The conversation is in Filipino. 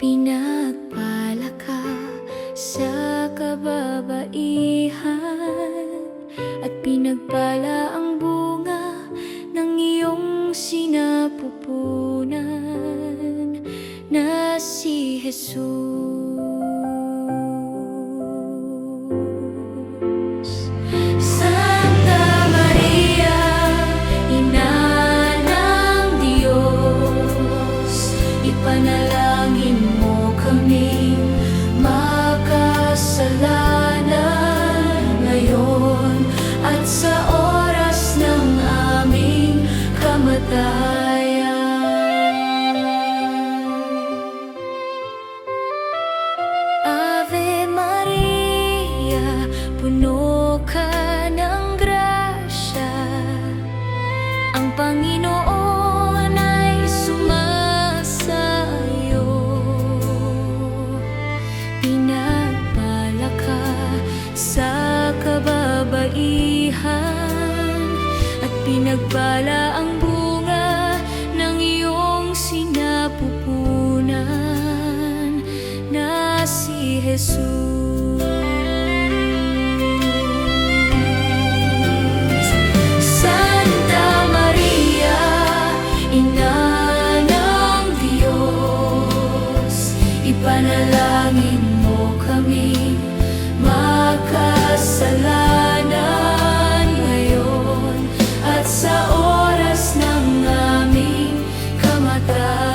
Pinagpala ka sa kababaihan, at pinagpala ang bunga ng iyong sinapupunan na si Jesus. Santa Maria, Ina ng Diyos, ipanalangin mo kaming makasalanan ngayon at sa oras ng aming kamatayan. Ave Maria, puno ka ng grasya, ang Panginoon ay sumasayo. Pinagpala ka sa kababaihan, at pinagpala ang bunga ng iyong sinapupunan na si Jesus. Santa Maria, Ina ng Diyos, ipanalangin mo kami makasalanan ngayon at sa oras ng aming kamatayan.